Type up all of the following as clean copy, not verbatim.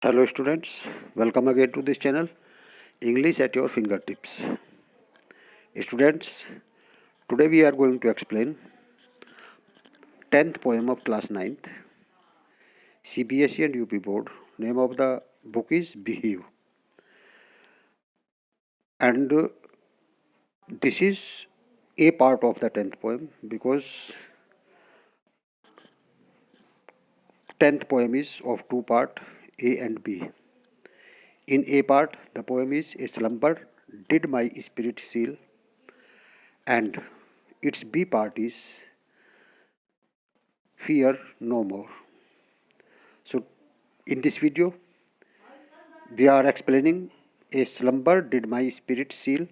Hello students, welcome again to this channel English at your fingertips. Students, today we are going to explain 10th poem of class 9th CBSE and UP board. Name of the book is Behave, and this is a part of the 10th poem because 10th poem is of two part, A and B. In A part, the poem is A slumber did my spirit seal, and its B part is Fear no more. So, in this video, we are explaining A Slumber Did My Spirit Seal,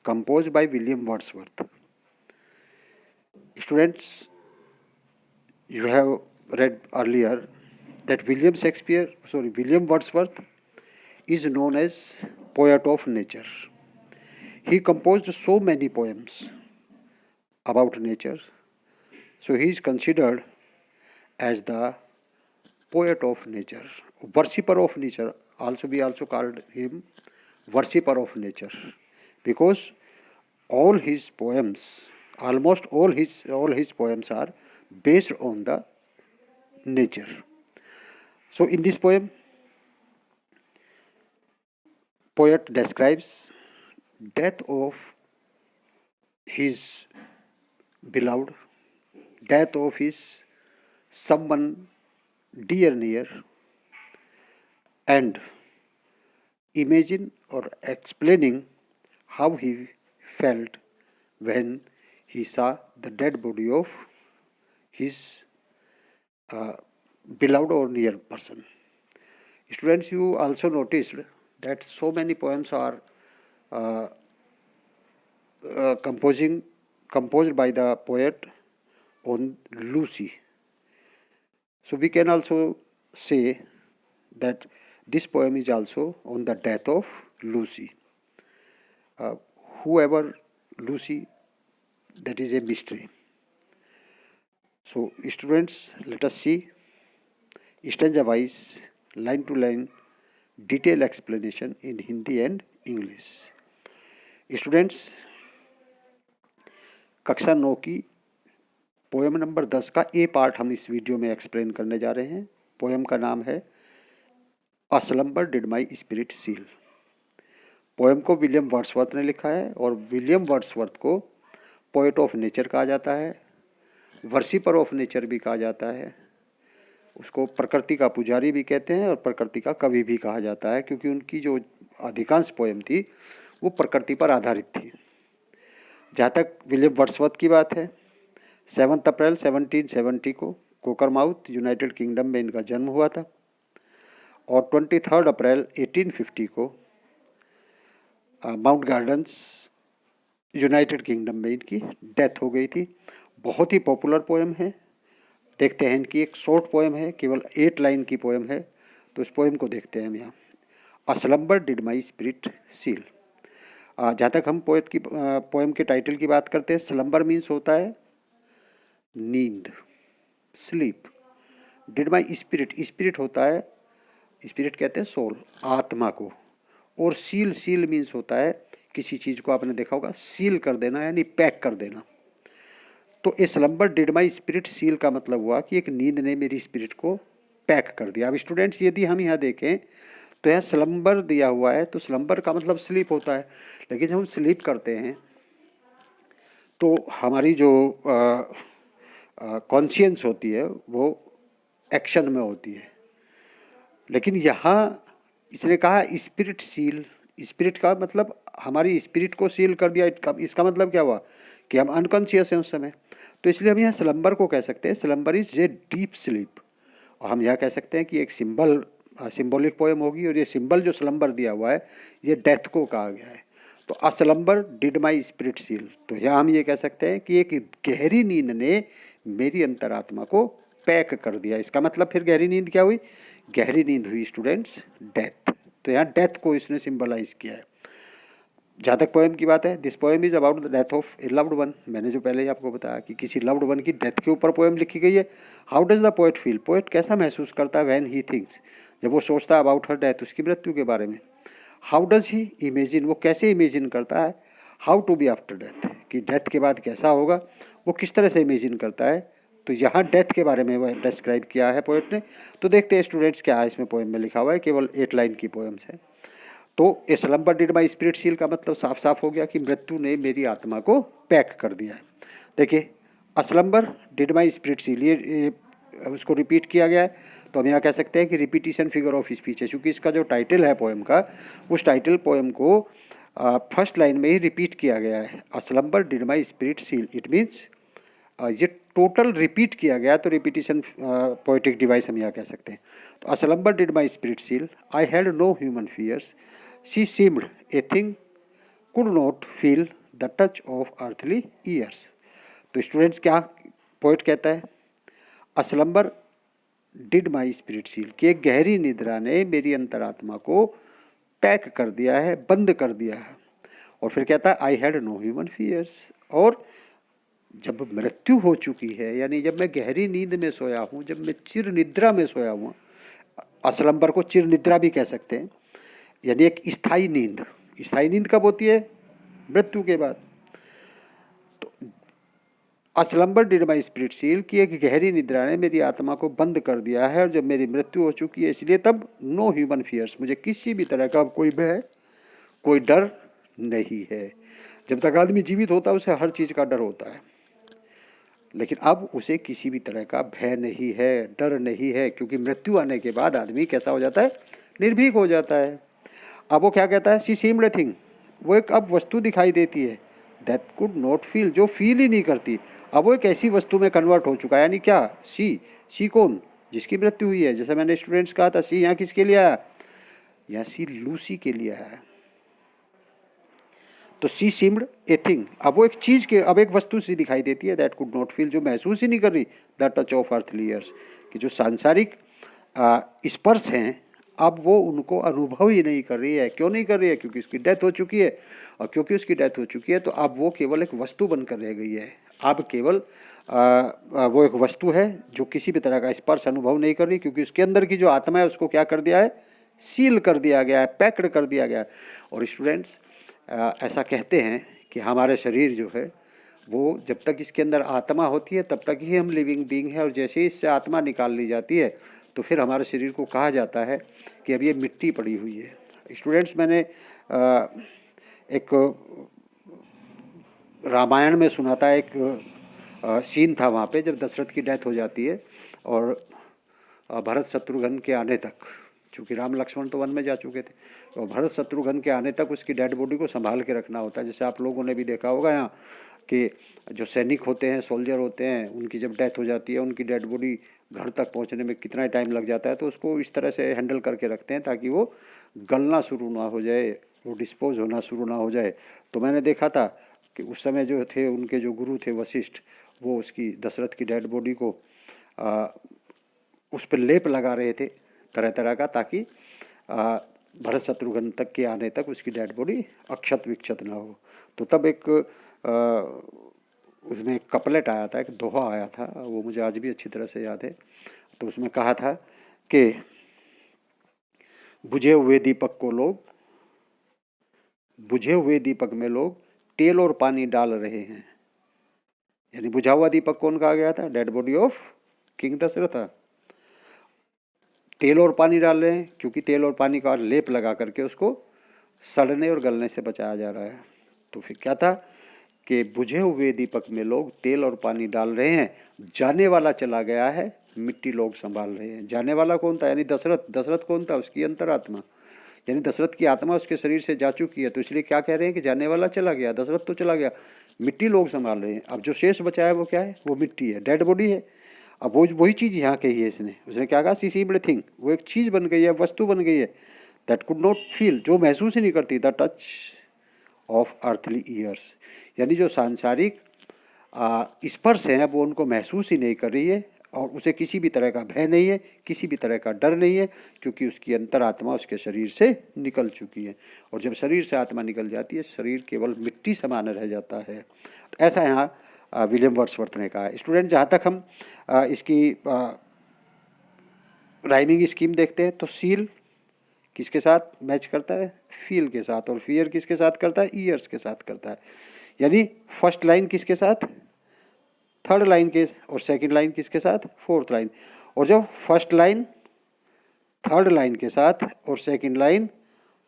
composed by William Wordsworth. Students, you have read earlier that William Wordsworth is known as poet of nature. He composed so many poems about nature, so he is considered as the poet of nature, worshipper of nature. Also, we also called him worshipper of nature because all his poems, almost all his poems are based on the nature. So, in this poem, poet describes death of his beloved, death of his someone dear near, and imagine or explaining how he felt when he saw the dead body of his uh, beloved or near person. Students, you also noticed that so many poems are uh, composed by the poet on Lucy. So we can also say that this poem is also on the death of Lucy. Uh, Whoever Lucy, that is a mystery. So students, let us see stanza wise, line to line, detailed explanation in Hindi and English. Students, कक्षा 9 की poem number 10 का ए part हम इस video में explain करने जा रहे हैं। पोएम का नाम है a slumber did my spirit seal. Poem को विलियम वर्ड्सवर्थ ने लिखा है और विलियम वर्ड्सवर्थ को पोएट ऑफ नेचर कहा जाता है, वर्शिपर ऑफ नेचर भी कहा जाता है, उसको प्रकृति का पुजारी भी कहते हैं और प्रकृति का कवि भी कहा जाता है, क्योंकि उनकी जो अधिकांश पोएम थी वो प्रकृति पर आधारित थी। जहाँ तक विलियम वर्ड्सवर्थ की बात है, 7 अप्रैल 1770 को कोकरमाउथ यूनाइटेड किंगडम में इनका जन्म हुआ था और 23 अप्रैल 1850 को माउंट गार्डन्स यूनाइटेड किंगडम में इनकी डेथ हो गई थी। बहुत ही पॉपुलर पोएम है। देखते हैं, इनकी एक शॉर्ट पोएम है, केवल 8 लाइन की पोएम है, तो इस पोएम को देखते हैं हम यहाँ। A slumber did my spirit seal. जहाँ तक हम पोएम के टाइटल की बात करते हैं, स्लम्बर मीन्स होता है नींद, sleep. Did my spirit, spirit होता है, स्पिरिट कहते हैं सोल, आत्मा को। और सील, सील मीन्स होता है किसी चीज़ को आपने देखा होगा सील कर देना, यानी पैक कर देना। तो a slumber did my spirit seal का मतलब हुआ कि एक नींद ने मेरी स्पिरिट को पैक कर दिया। अब स्टूडेंट्स, यदि हम यहाँ देखें तो यहाँ स्लम्बर दिया हुआ है, तो स्लम्बर का मतलब स्लीप होता है, लेकिन जब हम स्लीप करते हैं तो हमारी जो कॉन्शियंस होती है वो एक्शन में होती है। लेकिन यहाँ इसने कहा स्पिरिट सील, स्पिरिट का मतलब हमारी स्पिरिट को सील कर दिया। इसका मतलब क्या हुआ कि हम अनकॉन्शियस हैं उस समय। तो इसलिए हम यहाँ स्लम्बर को कह सकते हैं, slumber is a deep sleep. और हम यह कह सकते हैं कि एक सिंबॉलिक पोएम होगी, और ये सिंबल जो स्लम्बर दिया हुआ है ये डेथ को कहा गया है। तो a slumber did my spirit seal, तो यहाँ हम ये कह सकते हैं कि एक गहरी नींद ने मेरी अंतरात्मा को पैक कर दिया। इसका मतलब फिर गहरी नींद क्या हुई? गहरी नींद हुई स्टूडेंट्स डेथ। तो यहाँ डेथ को इसने सिंबलाइज किया है। जहाँ तक पोएम की बात है, this poem is about the death of A loved one. मैंने जो पहले ही आपको बताया कि किसी लव्ड वन की डेथ के ऊपर पोएम लिखी गई है। How does the poet feel, poet कैसा महसूस करता है व्हेन ही थिंक्स, जब वो सोचता है अबाउट हर डेथ, उसकी मृत्यु के बारे में। हाउ डज ही इमेजिन, वो कैसे इमेजिन करता है how to be after death, कि डेथ के बाद कैसा होगा, वो किस तरह से इमेजिन करता है। तो यहाँ डेथ के बारे में वो डिस्क्राइब किया है पोएट ने। तो देखते हैं स्टूडेंट्स क्या है इसमें पोएम में लिखा हुआ है। केवल 8 लाइन की पोएम्स है। तो a slumber did my spirit seal का मतलब साफ साफ हो गया कि मृत्यु ने मेरी आत्मा को पैक कर दिया है। देखिए, अस्लम्बर डिड माई स्पिरिट सील, ये उसको रिपीट किया गया है। तो हम यहाँ कह सकते हैं कि रिपीटिशन फिगर ऑफ स्पीच है, क्योंकि इसका जो टाइटल है पोएम का, उस टाइटल पोएम को फर्स्ट लाइन में ही रिपीट किया गया है। A slumber did my spirit seal, it means ये टोटल रिपीट किया गया, तो रिपीटिशन पोएटिक डिवाइस हम यहाँ कह सकते हैं। तो a slumber did my spirit seal, I had no human fears, she seemed a thing could not feel the touch of earthly years. तो स्टूडेंट्स क्या पोएट कहता है, a slumber did my spirit seal, कि एक गहरी निद्रा ने मेरी अंतरात्मा को पैक कर दिया है, बंद कर दिया है। और फिर कहता है I had no human fears, और जब मृत्यु हो चुकी है, यानी जब मैं गहरी नींद में सोया हूँ, जब मैं चिर निद्रा में सोया हूँ, अस्लम्बर को चिर निद्रा भी कह सकते हैं, यानी एक स्थायी नींद। स्थायी नींद कब होती है, मृत्यु के बाद। तो a slumber did my spirit seal, की एक गहरी निद्रा ने मेरी आत्मा को बंद कर दिया है, और जब मेरी मृत्यु हो चुकी है, इसलिए तब नो ह्यूमन फियर्स, मुझे किसी भी तरह का कोई भय, कोई डर नहीं है। जब तक आदमी जीवित होता है उसे हर चीज़ का डर होता है, लेकिन अब उसे किसी भी तरह का भय नहीं है, डर नहीं है, क्योंकि मृत्यु आने के बाद आदमी कैसा हो जाता है, निर्भीक हो जाता है। अब वो क्या कहता है, सी सीम्ड ए थिंग, वो एक अब वस्तु दिखाई देती है, दैट कुड नॉट फील, जो फील ही नहीं करती। अब वो एक ऐसी वस्तु में कन्वर्ट हो चुका है, यानी क्या, सी कौन, जिसकी मृत्यु हुई है। जैसे मैंने स्टूडेंट्स कहा था, सी यहाँ किसके लिए आया, यहाँ सी लूसी के लिए आया। तो सी सीम्ड ए थिंग, अब वो एक चीज़ के, अब एक वस्तु सी दिखाई देती है, दैट कुड नॉट फील, जो महसूस ही नहीं कर रही, the touch of earthly years, कि जो सांसारिक स्पर्श हैं, अब वो उनको अनुभव ही नहीं कर रही है। क्यों नहीं कर रही है, क्योंकि उसकी डेथ हो चुकी है, और क्योंकि उसकी डेथ हो चुकी है तो अब वो केवल एक वस्तु बनकर रह गई है। अब केवल वो एक वस्तु है जो किसी भी तरह का स्पर्श अनुभव नहीं कर रही, क्योंकि उसके अंदर की जो आत्मा है उसको क्या कर दिया है, सील कर दिया गया है, पैक्ड कर दिया गया है। और स्टूडेंट्स ऐसा कहते हैं कि हमारे शरीर जो है वो जब तक इसके अंदर आत्मा होती है तब तक ही हम लिविंग बीइंग है, और जैसे ही इससे आत्मा निकाल ली जाती है तो फिर हमारे शरीर को कहा जाता है कि अब ये मिट्टी पड़ी हुई है। स्टूडेंट्स, मैंने एक रामायण में सुना था, एक सीन था वहाँ पे, जब दशरथ की डेथ हो जाती है और भरत शत्रुघ्न के आने तक, चूँकि राम लक्ष्मण तो वन में जा चुके थे, और भरत शत्रुघ्न के आने तक उसकी डेड बॉडी को संभाल के रखना होता है। जैसे आप लोगों ने भी देखा होगा यहाँ कि जो सैनिक होते हैं, सोल्जर होते हैं, उनकी जब डेथ हो जाती है, उनकी डेड बॉडी घर तक पहुँचने में कितना टाइम लग जाता है, तो उसको इस तरह से हैंडल करके रखते हैं ताकि वो गलना शुरू ना हो जाए, वो डिस्पोज होना शुरू ना हो जाए। तो मैंने देखा था कि उस समय जो थे उनके जो गुरु थे वशिष्ठ, वो उसकी दशरथ की डेड बॉडी को उस पर लेप लगा रहे थे तरह तरह का, ताकि भरत शत्रुघ्न तक के आने तक उसकी डेड बॉडी अक्षत विक्षत ना हो। तो तब एक उसमें एक कपलेट आया था, एक दोहा आया था, वो मुझे आज भी अच्छी तरह से याद है। तो उसमें कहा था कि बुझे हुए दीपक में लोग तेल और पानी डाल रहे हैं। यानी बुझा हुआ दीपक कौन कहा गया था, dead body of king Dasharath. तेल और पानी डाल रहे हैं क्योंकि तेल और पानी का लेप लगा करके उसको सड़ने और गलने से बचाया जा रहा है। तो फिर क्या था कि बुझे हुए दीपक में लोग तेल और पानी डाल रहे हैं, जाने वाला चला गया है, मिट्टी लोग संभाल रहे हैं। जाने वाला कौन था, यानी दशरथ। दशरथ कौन था, उसकी अंतरात्मा, यानी दशरथ की आत्मा उसके शरीर से जा चुकी है। तो इसलिए क्या कह रहे हैं कि जाने वाला चला गया, दशरथ तो चला गया, मिट्टी लोग संभाल रहे हैं। अब जो शेष बचा है वो क्या है, वो मिट्टी है, डेड बॉडी है। अब वही चीज़ यहाँ कही है उसने क्या कहा, सी सीम्ड थिंग, वो एक चीज़ बन गई है, वस्तु बन गई है, दैट कुड नॉट फील, जो महसूस ही नहीं करती, the touch of earthly years, यानी जो सांसारिक स्पर्श हैं वो उनको महसूस ही नहीं कर रही है। और उसे किसी भी तरह का भय नहीं है, किसी भी तरह का डर नहीं है, क्योंकि उसकी अंतरात्मा उसके शरीर से निकल चुकी है। और जब शरीर से आत्मा निकल जाती है, शरीर केवल मिट्टी समान रह जाता है। तो ऐसा यहाँ विलियम वर्ड्सवर्थ ने कहा है। स्टूडेंट, जहाँ तक हम इसकी राइमिंग स्कीम देखते हैं, तो सील किसके साथ मैच करता है? फील के साथ। और फियर किसके साथ करता है? ईयर्स के साथ करता है। यानी फर्स्ट लाइन किसके साथ? थर्ड लाइन के। और सेकंड लाइन किसके साथ? Fourth line. और जब फर्स्ट लाइन थर्ड लाइन के साथ और सेकंड लाइन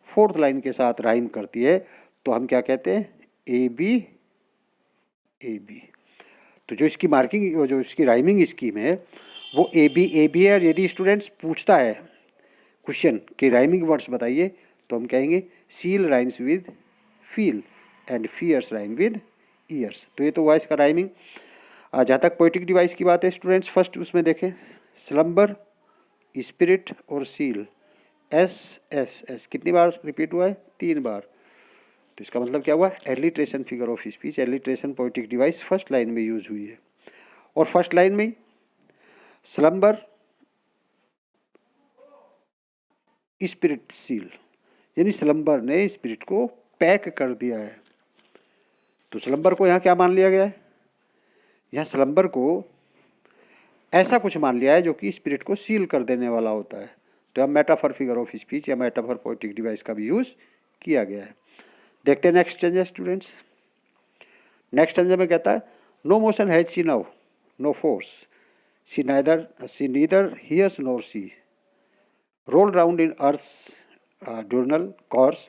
फोर्थ लाइन के साथ राइम करती है, तो हम क्या कहते हैं? A B A B. तो जो इसकी मार्किंग, जो इसकी राइमिंग स्कीम है, वो ए बी है। और यदि स्टूडेंट्स पूछता है क्वेश्चन कि राइमिंग वर्ड्स बताइए, तो हम कहेंगे seal rhymes with feel and fears rhyme with ears. तो ये तो हुआ इसका राइमिंग। जहाँ तक पोइटिक डिवाइस की बात है स्टूडेंट्स, फर्स्ट उसमें देखें, स्लम्बर, स्पिरिट और सील, एस एस एस कितनी बार रिपीट हुआ है? 3 बार। तो इसका मतलब क्या हुआ? Alliteration figure of speech, alliteration poetic device first line में यूज हुई है। और फर्स्ट लाइन में स्लम्बर, स्पिरिट, सील, यानी स्लम्बर ने स्पिरिट को पैक कर दिया है। तो स्लम्बर को यहाँ क्या मान लिया गया है? यहाँ स्लम्बर को ऐसा कुछ मान लिया है जो कि स्पिरिट को सील कर देने वाला होता है। तो यहाँ मेटाफर फिगर ऑफ स्पीच या मेटाफर पोइटिक डिवाइस का भी यूज किया गया है। देखते हैं next stanza students. Next stanza में कहता है, no motion has she now, no force, she neither hears nor see, rolled round in earth's diurnal course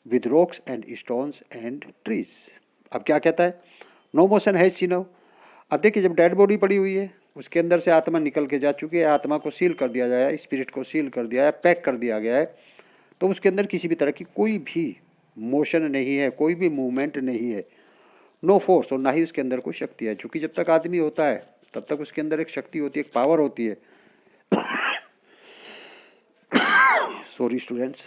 with rocks and stones and trees। अब क्या कहता है? नो मोशन है सी now. अब देखिए, जब डेड बॉडी पड़ी हुई है, उसके अंदर से आत्मा निकल के जा चुकी है, आत्मा को सील कर दिया गया है, स्पिरिट को सील कर दिया है, पैक कर दिया गया है, तो उसके अंदर किसी भी तरह की कोई भी मोशन नहीं है, कोई भी मूवमेंट नहीं है, नो फोर्स, और ना ही उसके अंदर कोई शक्ति है। क्योंकि जब तक आदमी होता है तब तक उसके अंदर एक शक्ति होती है, एक पावर होती है। Sorry students.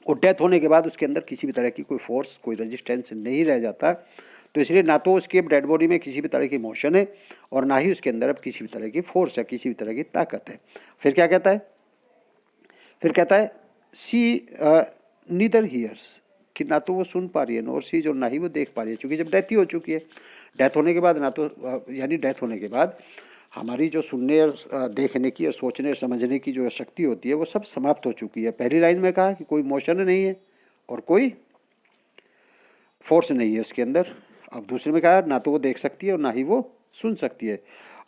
और डेथ होने के बाद उसके अंदर किसी भी तरह की कोई फोर्स, कोई रेजिस्टेंस नहीं रह जाता। तो इसलिए ना तो उसके डेड बॉडी में किसी भी तरह की मोशन है, और ना ही उसके अंदर अब किसी भी तरह की फोर्स है, किसी भी तरह की ताकत है। फिर क्या कहता है? फिर कहता है सी नीदर हियर्स, कि ना तो वो सुन पा रही है, और सी, जो ना ही वो देख पा रही है, क्योंकि जब डेथ ही हो चुकी है। डेथ होने के बाद ना तो यानी डेथ होने के बाद हमारी जो सुनने और देखने की और सोचने और समझने की जो शक्ति होती है, वो सब समाप्त हो चुकी है। पहली लाइन में कहा कि कोई मोशन नहीं है और कोई फोर्स नहीं है उसके अंदर। अब दूसरे में कहा ना तो वो देख सकती है और ना ही वो सुन सकती है।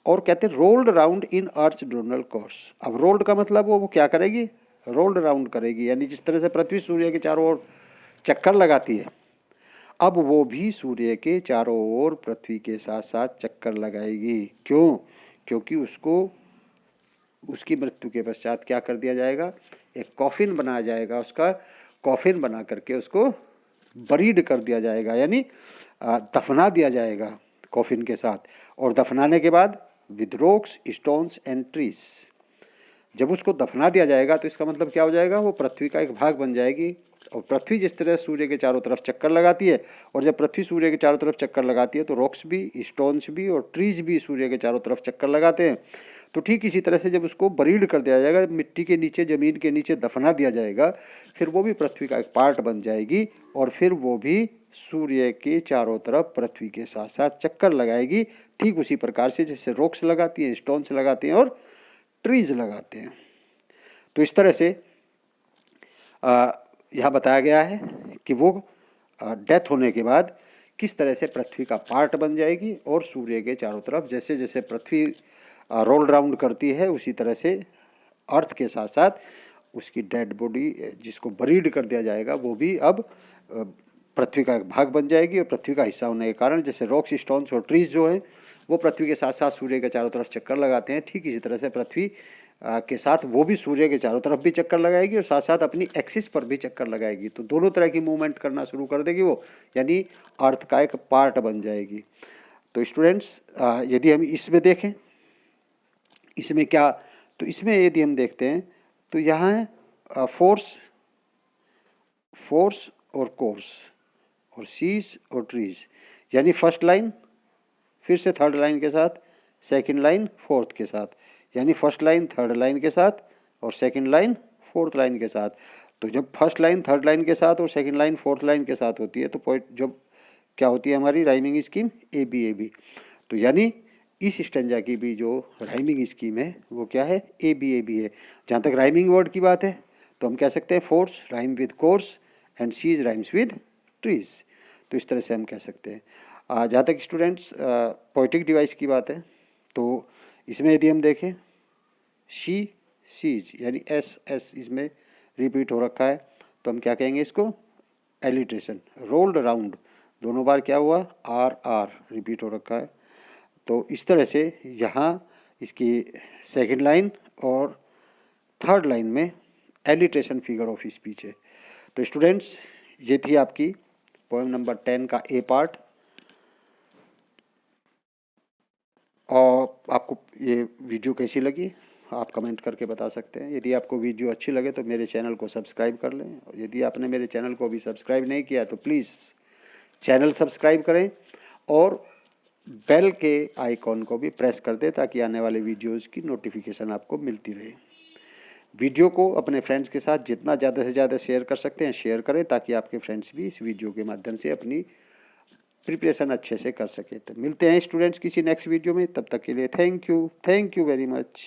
और कहते हैं rolled round in earth diurnal course. अब रोल्ड का मतलब वो क्या करेगी? रोल्ड राउंड करेगी, यानी जिस तरह से पृथ्वी सूर्य के चारों ओर चक्कर लगाती है, अब वो भी सूर्य के चारों ओर पृथ्वी के साथ साथ चक्कर लगाएगी। क्यों? क्योंकि उसको उसकी मृत्यु के पश्चात क्या कर दिया जाएगा? एक कॉफिन बनाया जाएगा, उसका कॉफिन बना करके उसको बरीड कर दिया जाएगा, यानी दफना दिया जाएगा कॉफिन के साथ। और दफनाने के बाद with rocks, stones and trees, जब उसको दफना दिया जाएगा तो इसका मतलब क्या हो जाएगा? वो पृथ्वी का एक भाग बन जाएगी। और पृथ्वी जिस तरह सूर्य के चारों तरफ चक्कर लगाती है, और जब पृथ्वी सूर्य के चारों तरफ चक्कर लगाती है, तो रॉक्स भी, स्टोन्स भी और ट्रीज भी सूर्य के चारों तरफ चक्कर लगाते हैं। तो ठीक इसी तरह से जब उसको बरीड कर दिया जाएगा, मिट्टी के नीचे, ज़मीन के नीचे दफना दिया जाएगा, फिर वो भी पृथ्वी का एक पार्ट बन जाएगी, और फिर वो भी सूर्य के चारों तरफ पृथ्वी के साथ साथ चक्कर लगाएगी। ठीक उसी प्रकार से जैसे रॉक्स लगाती हैं, स्टोन्स लगाते हैं और ट्रीज लगाते हैं। तो इस तरह से यहाँ बताया गया है कि वो डेथ होने के बाद किस तरह से पृथ्वी का पार्ट बन जाएगी, और सूर्य के चारों तरफ जैसे जैसे पृथ्वी रोल राउंड करती है, उसी तरह से अर्थ के साथ साथ उसकी डेड बॉडी जिसको बरीड कर दिया जाएगा, वो भी अब पृथ्वी का एक भाग बन जाएगी। और पृथ्वी का हिस्सा होने के कारण जैसे रॉक्स, स्टोन्स और ट्रीज जो हैं वो पृथ्वी के साथ साथ सूर्य के चारों तरफ चक्कर लगाते हैं, ठीक इसी तरह से पृथ्वी के साथ वो भी सूर्य के चारों तरफ भी चक्कर लगाएगी और साथ साथ अपनी एक्सिस पर भी चक्कर लगाएगी। तो दोनों तरह की मूवमेंट करना शुरू कर देगी वो, यानी अर्थ का एक पार्ट बन जाएगी। तो स्टूडेंट्स, यदि हम इसमें देखें, इसमें क्या, तो इसमें यदि हम देखते हैं तो यहाँ है फोर्स और कोर्स और सीज और ट्रीज, यानी फर्स्ट लाइन फिर से थर्ड लाइन के साथ सेकंड लाइन फोर्थ के साथ, यानी फर्स्ट लाइन थर्ड लाइन के साथ और सेकंड लाइन फोर्थ लाइन के साथ। तो जब फर्स्ट लाइन थर्ड लाइन के साथ और सेकंड लाइन फोर्थ लाइन के साथ होती है तो पॉइंट जब क्या होती है हमारी राइमिंग स्कीम ए बी। तो यानी इस स्टेंजा की भी जो राइमिंग स्कीम है वो क्या है, ए बी है। जहाँ तक राइमिंग वर्ड की बात है तो हम कह सकते हैं force rhyme with course and sees rhymes with trees. तो इस तरह से हम कह सकते हैं। जहाँ तक स्टूडेंट्स पोइटिक डिवाइस की बात है तो इसमें यदि हम देखें शी सीज यानी एस एस इसमें रिपीट हो रखा है तो हम क्या कहेंगे इसको, एलिट्रेशन। रोल्ड अराउंड दोनों बार क्या हुआ, आर आर रिपीट हो रखा है। तो इस तरह से यहाँ इसकी सेकंड लाइन और थर्ड लाइन में एलिट्रेशन फिगर ऑफ स्पीच है। तो स्टूडेंट्स ये थी आपकी पोएम नंबर 10 का ए पार्ट। और आपको ये वीडियो कैसी लगी आप कमेंट करके बता सकते हैं। यदि आपको वीडियो अच्छी लगे तो मेरे चैनल को सब्सक्राइब कर लें, और यदि आपने मेरे चैनल को अभी सब्सक्राइब नहीं किया तो प्लीज़ चैनल सब्सक्राइब करें और बेल के आइकॉन को भी प्रेस कर दें ताकि आने वाले वीडियोज़ की नोटिफिकेशन आपको मिलती रहे। वीडियो को अपने फ्रेंड्स के साथ जितना ज़्यादा से ज़्यादा शेयर कर सकते हैं शेयर करें ताकि आपके फ्रेंड्स भी इस वीडियो के माध्यम से अपनी प्रिपरेशन अच्छे से कर सके। तो मिलते हैं स्टूडेंट्स किसी नेक्स्ट वीडियो में, तब तक के लिए थैंक यू वेरी मच।